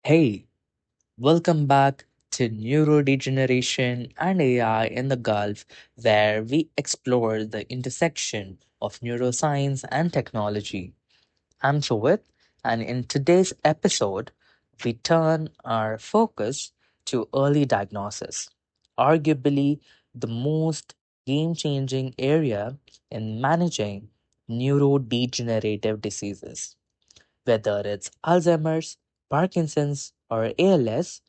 Hey, welcome back to Neurodegeneration and AI in the Gulf, where we explore the intersection of neuroscience and technology. I'm Sohith, and in today's episode, we turn our focus to early diagnosis, arguably the most game changing area in managing neurodegenerative diseases. Whether it's Alzheimer's, Parkinson's, or ALS,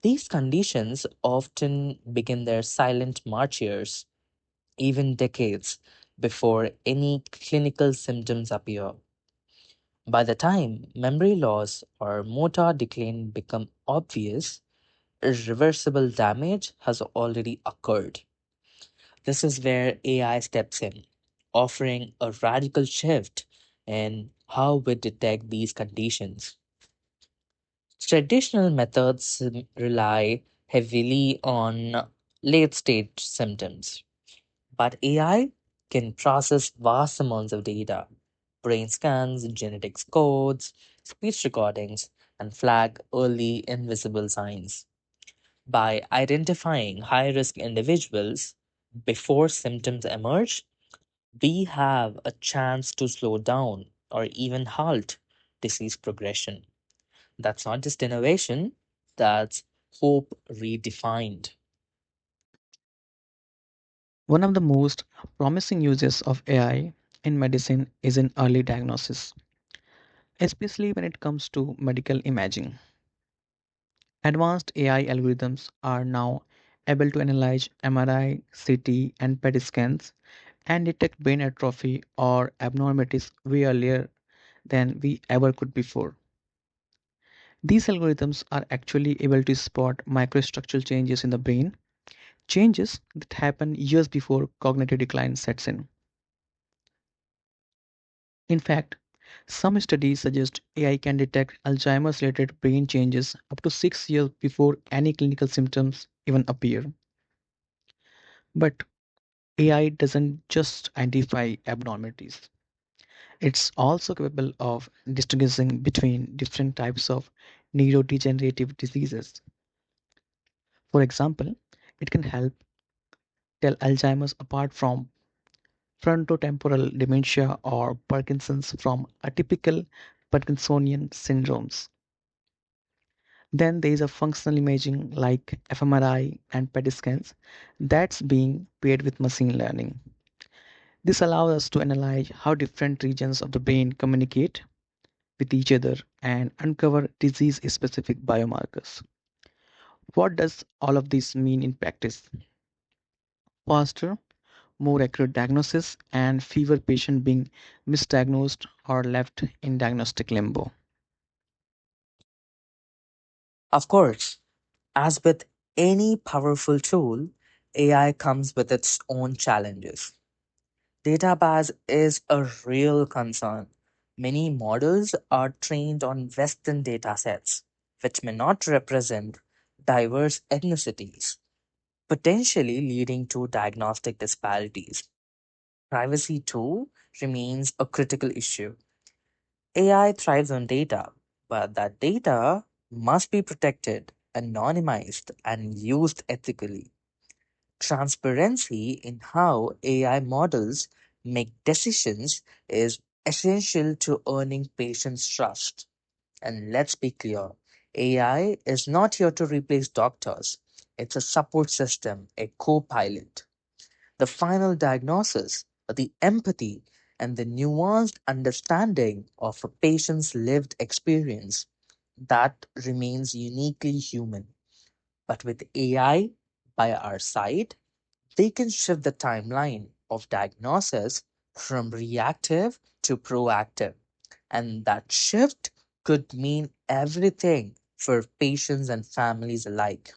these conditions often begin their silent march years, even decades before any clinical symptoms appear. By the time memory loss or motor decline become obvious, irreversible damage has already occurred. This is where AI steps in, offering a radical shift in how we detect these conditions. Traditional methods rely heavily on late stage symptoms, but AI can process vast amounts of data, brain scans, genetics codes, speech recordings, and flag early invisible signs. By identifying high risk individuals before symptoms emerge, we have a chance to slow down or even halt disease progression. That's not just innovation, that's hope redefined. One of the most promising uses of AI in medicine is in early diagnosis, especially when it comes to medical imaging. Advanced AI algorithms are now able to analyze MRI, CT, and PET scans and detect brain atrophy or abnormalities way earlier than we ever could before. These algorithms are actually able to spot microstructural changes in the brain, changes that happen years before cognitive decline sets in. In fact, some studies suggest AI can detect Alzheimer's related brain changes up to 6 years before any clinical symptoms even appear. But AI doesn't just identify abnormalities, it's also capable of distinguishing between different types of neurodegenerative diseases. For example, it can help tell Alzheimer's apart from frontotemporal dementia or Parkinson's from atypical Parkinsonian syndromes. Then there is a functional imaging like fMRI and PET scans that's being paired with machine learning. This allows us to analyze how different regions of the brain communicate with each other and uncover disease specific biomarkers. What does all of this mean in practice? Faster, more accurate diagnosis, and fewer patients being misdiagnosed or left in diagnostic limbo. Of course, as with any powerful tool, AI comes with its own challenges. Data bias is a real concern. Many models are trained on Western data sets, which may not represent diverse ethnicities, potentially leading to diagnostic disparities. Privacy, too, remains a critical issue. AI thrives on data, but that data must be protected, anonymized, and used ethically. Transparency in how AI models make decisions is essential to earning patients' trust. And let's be clear, AI is not here to replace doctors, it's a support system, a co pilot. The final diagnosis, the empathy, and the nuanced understanding of a patient's lived experience that remains uniquely human. But with AI by our side, they can shift the timeline of diagnosis from reactive to proactive. And that shift could mean everything for patients and families alike.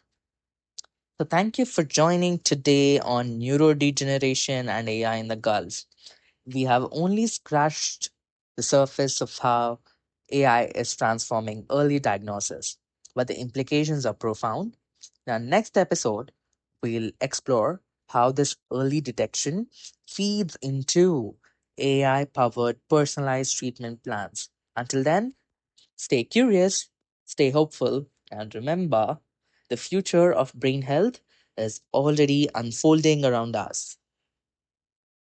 So, thank you for joining today on neurodegeneration and AI in the Gulf. We have only scratched the surface of how AI is transforming early diagnosis, but the implications are profound. In our next episode, we'll explore how this early detection feeds into AI powered personalized treatment plans. Until then, stay curious. Stay hopeful and remember the future of brain health is already unfolding around us.